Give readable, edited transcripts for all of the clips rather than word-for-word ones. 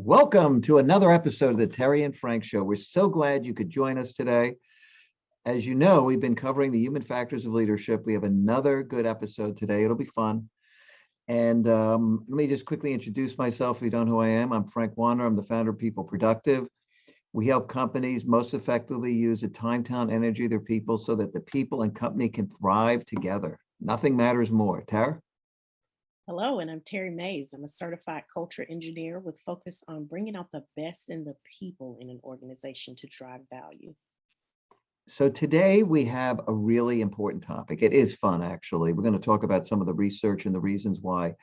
Welcome to another episode of the Terri and Frank Show. We're so glad you could join us today. As you know, we've been covering the human factors of leadership. We have another good episode today. It'll be fun. And let me just quickly introduce myself if you don't know who I am. I'm Frank Wanner. I'm the founder of People Productive. We help companies most effectively use the time, talent, energy of their people so that the people and company can thrive together. Nothing matters more. Tara? Hello, and I'm Terri Mays. I'm a certified culture engineer with focus on bringing out the best in the people in an organization to drive value. So today we have a really important topic. It is fun, actually. We're going to talk about some of the research and the reasons why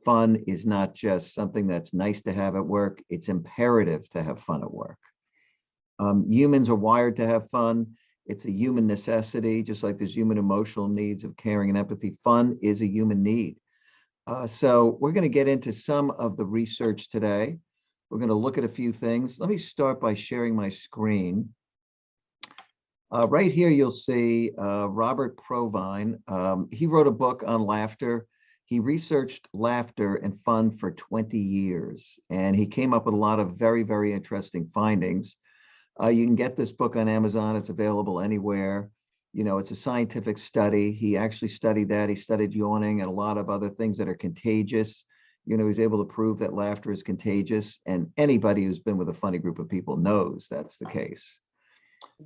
fun is not just something that's nice to have at work. It's imperative to have fun at work. Humans are wired to have fun. It's a human necessity, just like there's human emotional needs of caring and empathy. Fun is a human need. So we're going to get into some of the research today. We're going to look at a few things. Let me start by sharing my screen. Right here, you'll see Robert Provine. He wrote a book on laughter. He researched laughter and fun for 20 years, and he came up with a lot of very, very interesting findings. You can get this book on Amazon. It's available anywhere. You know, it's a scientific study. He actually studied that. He studied yawning and a lot of other things that are contagious. You know, he's able to prove that laughter is contagious. And anybody who's been with a funny group of people knows that's the case.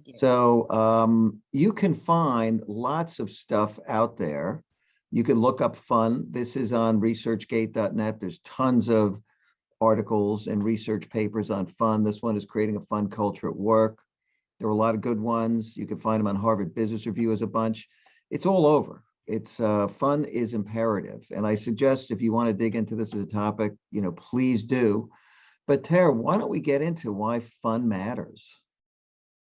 Yes. So you can find lots of stuff out there. You can look up fun. This is on researchgate.net. There's tons of articles and research papers on fun. This one is creating a fun culture at work. There are a lot of good ones. You can find them on Harvard Business Review as a bunch. It's all over. It's fun is imperative. And I suggest if you want to dig into this as a topic, you know, please do. But Tara, why don't we get into why fun matters?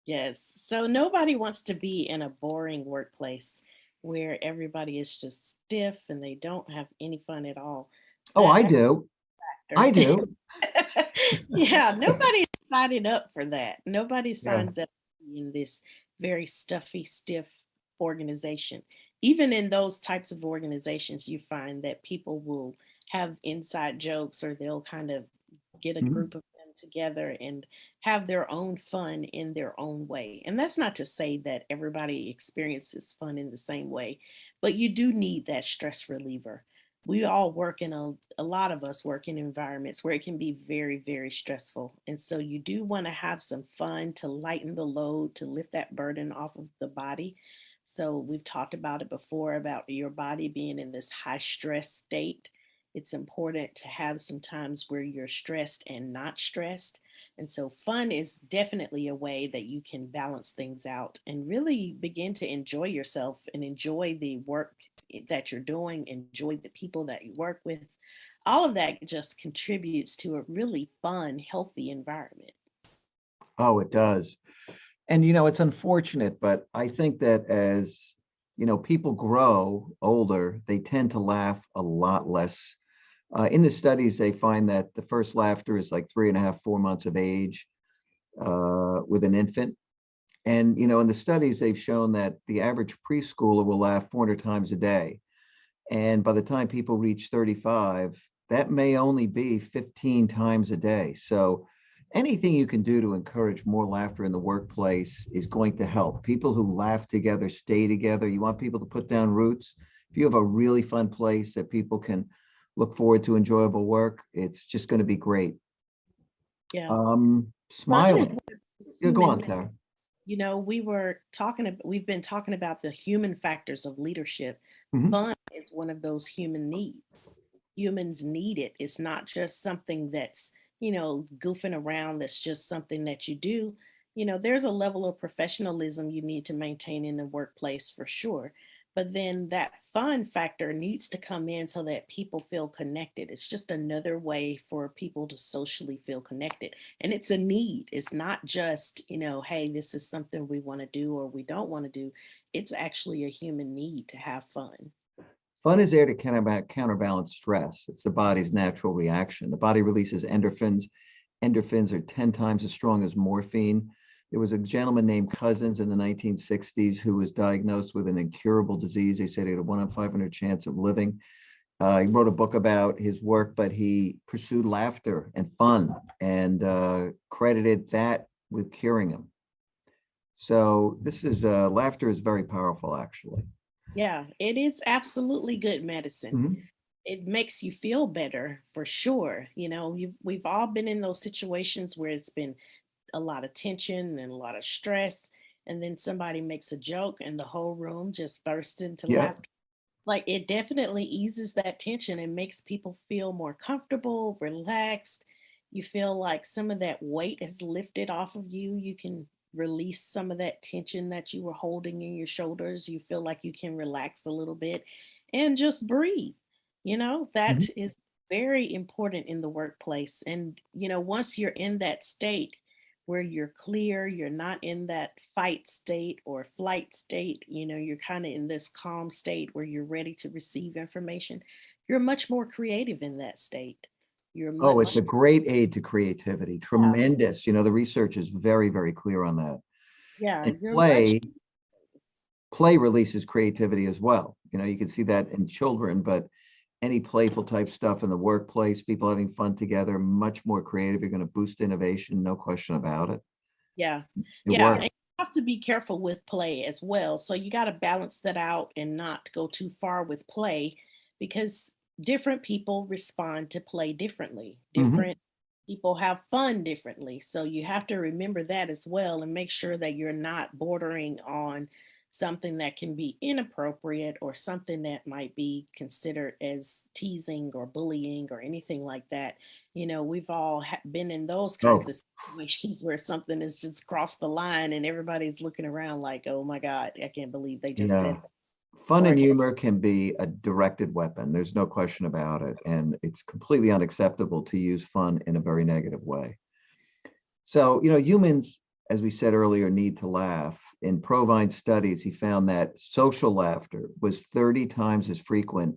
Yes. So nobody wants to be in a boring workplace where everybody is just stiff and they don't have any fun at all. Oh, That I do. I actor. do. Yeah, nobody's signing up for that. Nobody Yeah. signs up in this very stuffy, stiff organization. Even in those types of organizations, you find that people will have inside jokes or they'll kind of get a Mhm. group of them together and have their own fun in their own way. And that's not to say that everybody experiences fun in the same way, but you do need that stress reliever. We all work in a lot of us work in environments where it can be very, very stressful. And so you do want to have some fun to lighten the load, to lift that burden off of the body. So we've talked about it before about your body being in this high stress state. It's important to have some times where you're stressed and not stressed. And so fun is definitely a way that you can balance things out and really begin to enjoy yourself and enjoy the work that you're doing, enjoy the people that you work with. All of that just contributes to a really fun, healthy environment. Oh, it does. And you know, it's unfortunate, but I think that as you know, people grow older, they tend to laugh a lot less. In the studies, they find that the first laughter is like 3.5, 4 months of age with an infant. And you know, in the studies, they've shown that the average preschooler will laugh 400 times a day. And by the time people reach 35, that may only be 15 times a day. So anything you can do to encourage more laughter in the workplace is going to help. People who laugh together stay together. You want people to put down roots. If you have a really fun place that people can look forward to enjoyable work, it's just going to be great. Yeah. Fun is Smiling. one of those Yeah, go human on, needs. Tara. We've been talking about the human factors of leadership. Mhm. Fun is one of those human needs. Humans need it. It's not just something that's, goofing around, that's just something that you do. There's a level of professionalism you need to maintain in the workplace for sure. But then that fun factor needs to come in so that people feel connected. It's just another way for people to socially feel connected. And it's a need. It's not just, hey, this is something we want to do or we don't want to do. It's actually a human need to have fun. Fun is there to counterbalance stress. It's the body's natural reaction. The body releases endorphins. Endorphins are 10 times as strong as morphine. There was a gentleman named Cousins in the 1960s who was diagnosed with an incurable disease. They said he had a 1 in 500 chance of living. He wrote a book about his work, but he pursued laughter and fun and credited that with curing him. So this is laughter is very powerful, actually. Yeah, it is absolutely good medicine. Mhm. It makes you feel better for sure. We've all been in those situations where it's been a lot of tension and a lot of stress, and then somebody makes a joke and the whole room just bursts into Yeah. laughter. Like, it definitely eases that tension and makes people feel more comfortable, relaxed. You feel like some of that weight is lifted off of you. You can release some of that tension that you were holding in your shoulders. You feel like you can relax a little bit and just breathe. Mhm. That is very important in the workplace. And, once you're in that state, where you're clear, you're not in that fight state or flight state, you're kind of in this calm state where you're ready to receive information. You're much more creative in that state. You're Oh, it's much, a great aid to creativity. yeah, Tremendous. The research is very, very clear on that. yeah, And you're much, play releases creativity as well. You can see that in children, but any playful type stuff in the workplace, people having fun together, much more creative. You're going to boost innovation, no question about it. yeah, It yeah. And works. you have to be careful with play as well. So you got to balance that out and not go too far with play, because different people respond to play differently. Mhm. Different people have fun differently. So you have to remember that as well and make sure that you're not bordering on something that can be inappropriate or something that might be considered as teasing or bullying or anything like that. We've all been in those kinds Oh, of situations where something has just crossed the line and everybody's looking around like, oh my God, I can't believe they just yeah. said that. Fun and Or humor can be a directed weapon. There's no question about it. And it's completely unacceptable to use fun in a very negative way. So, humans, as we said earlier, need to laugh. In Provine's studies, he found that social laughter was 30 times as frequent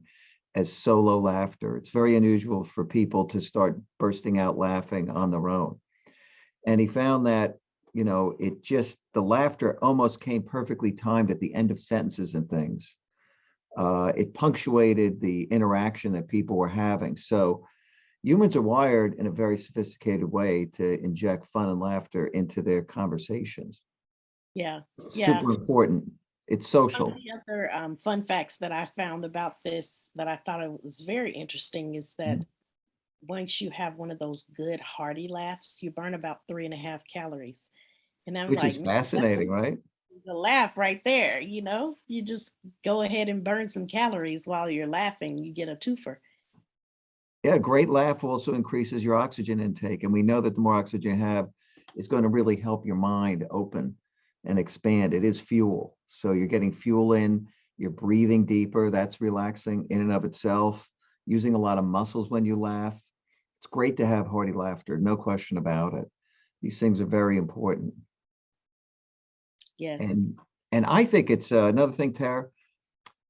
as solo laughter. It's very unusual for people to start bursting out laughing on their own. And he found that, the laughter almost came perfectly timed at the end of sentences and things. It punctuated the interaction that people were having. So, humans are wired in a very sophisticated way to inject fun and laughter into their conversations. yeah, yeah. Super important. It's One of social. the other fun facts that I found about this that I thought it was very interesting is Mhm. that once you have one of those good hearty laughs, you burn about 3.5 calories. And I'm Which like, is man, that's fascinating, right? a laugh right there. You just go ahead and burn some calories while you're laughing. You get a twofer. Yeah, a great laugh also increases your oxygen intake. And we know that the more oxygen you have is going to really help your mind open and expand. It is fuel. So you're getting fuel in, you're breathing deeper. That's relaxing in and of itself. Using a lot of muscles when you laugh. It's great to have hearty laughter, no question about it. These things are very important. Yes. And and I think it's another thing, Tara.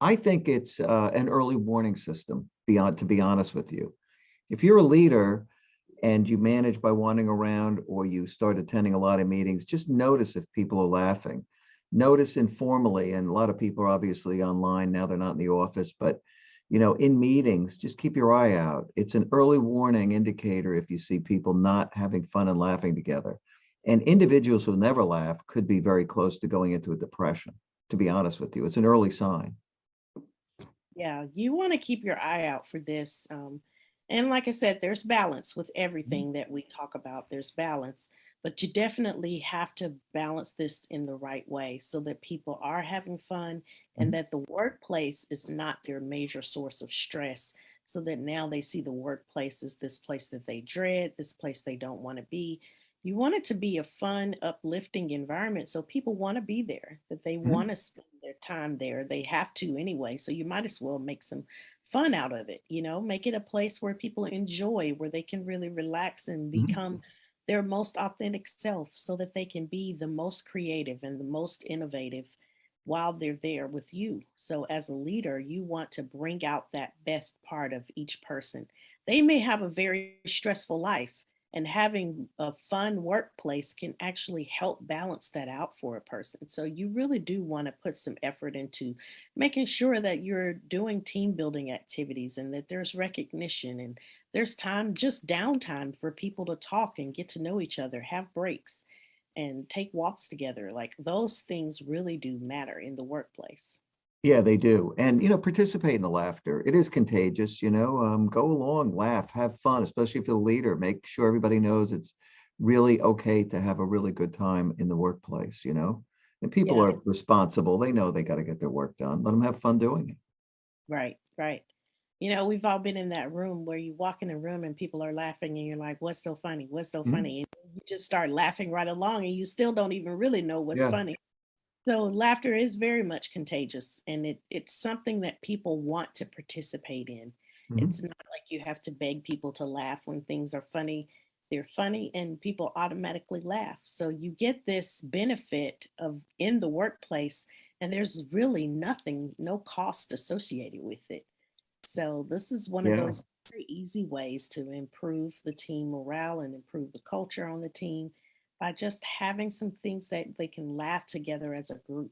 I think it's an early warning system, beyond to be honest with you. If you're a leader and you manage by wandering around or you start attending a lot of meetings, just notice if people are laughing. Notice informally, and a lot of people are obviously online now, they're not in the office, but in meetings, just keep your eye out. It's an early warning indicator if you see people not having fun and laughing together. And individuals who never laugh could be very close to going into a depression, to be honest with you. It's an early sign. Yeah, you want to keep your eye out for this. And like I said, there's balance with Mhm. everything that we talk about. There's balance, but you definitely have to balance this in the right way so that people are having fun and Mhm. that the workplace is not their major source of stress. So that now they see the workplace as this place that they dread, this place they don't want to be. You want it to be a fun, uplifting environment so people want to be there, that they want Mhm. to spend their time there. They have to anyway. So you might as well make some fun out of it, make it a place where people enjoy, where they can really relax and Mhm. become their most authentic self so that they can be the most creative and the most innovative while they're there with you. So as a leader, you want to bring out that best part of each person. They may have a very stressful life, And having a fun workplace can actually help balance that out for a person. So you really do want to put some effort into making sure that you're doing team building activities and that there's recognition and there's time, just downtime for people to talk and get to know each other, have breaks and take walks together. Like those things really do matter in the workplace. Yeah, they do. And, participate in the laughter. It is contagious, go along, laugh, have fun, especially if you're the leader. Make sure everybody knows it's really okay to have a really good time in the workplace. And people Yeah, are responsible. They know they got to get their work done. Let them have fun doing it. right, right. We've all been in that room where you walk in a room and people are laughing and you're like, what's so funny? What's so Mhm. funny? And you just start laughing right along and you still don't even really know what's Yeah. funny. So laughter is very much contagious and it's something that people want to participate in. It's Mhm. not like you have to beg people to laugh when things are funny. They're funny and people automatically laugh. So you get this benefit of in the workplace and there's really nothing, no cost associated with it. So this is one of Yeah. those very easy ways to improve the team morale and improve the culture on the team by just having some things that they can laugh together as a group.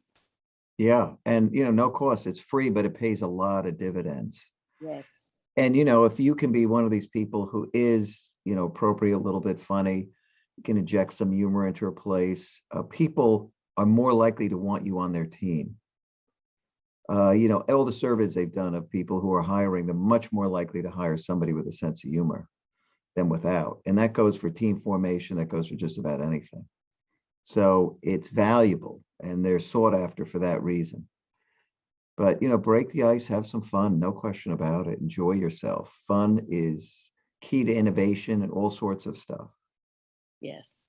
Yeah. And, no cost. It's free, but it pays a lot of dividends. Yes. And, if you can be one of these people who is, appropriate, a little bit funny, you can inject some humor into a place, people are more likely to want you on their team. All the surveys they've done of people who are hiring, they're much more likely to hire somebody with a sense of humor than without. And that goes for team formation, that goes for just about anything. So it's valuable and they're sought after for that reason. But, break the ice, have some fun, no question about it. Enjoy yourself. Fun is key to innovation and all sorts of stuff. Yes.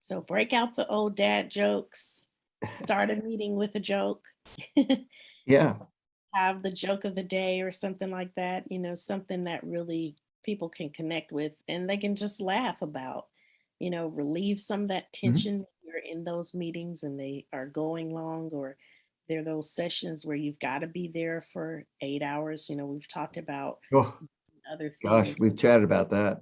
So break out the old dad jokes, start a meeting with a joke, Yeah. have the joke of the day or something like that, something that really people can connect with and they can just laugh about, relieve some of that Mhm. tension when you're in those meetings and they are going long or there are those sessions where you've got to be there for 8 hours. We've talked about Oh, other gosh, things, we've chatted about that.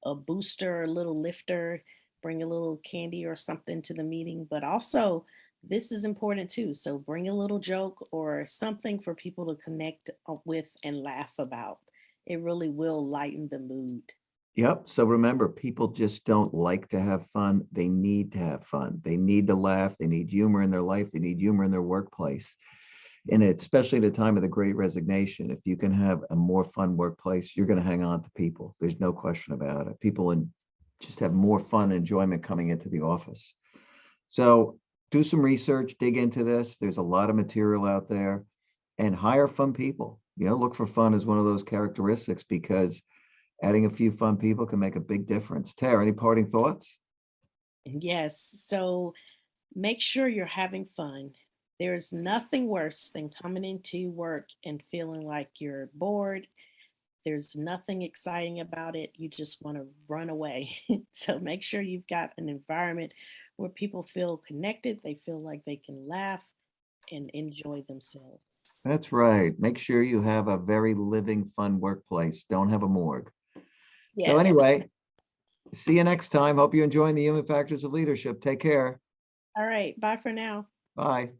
a booster, a little lifter, bring a little candy or something to the meeting. But also, this is important too. So bring a little joke or something for people to connect with and laugh about. It really will lighten the mood. Yep. So remember, people just don't like to have fun. They need to have fun. They need to laugh. They need humor in their life. They need humor in their workplace. And especially at a time of the great resignation, if you can have a more fun workplace, you're going to hang on to people. There's no question about it. People just have more fun and enjoyment coming into the office. So do some research, dig into this. There's a lot of material out there and hire fun people. Look for fun as one of those characteristics because adding a few fun people can make a big difference. Tara, any parting thoughts? Yes. So make sure you're having fun. There's nothing worse than coming into work and feeling like you're bored. There's nothing exciting about it. You just want to run away. So make sure you've got an environment where people feel connected, they feel like they can laugh and enjoy themselves. That's right. Make sure you have a very living, fun workplace. Don't have a morgue. So Yes. anyway, see you next time. Hope you're enjoying the human factors of leadership. Take care. All right. Bye for now. Bye.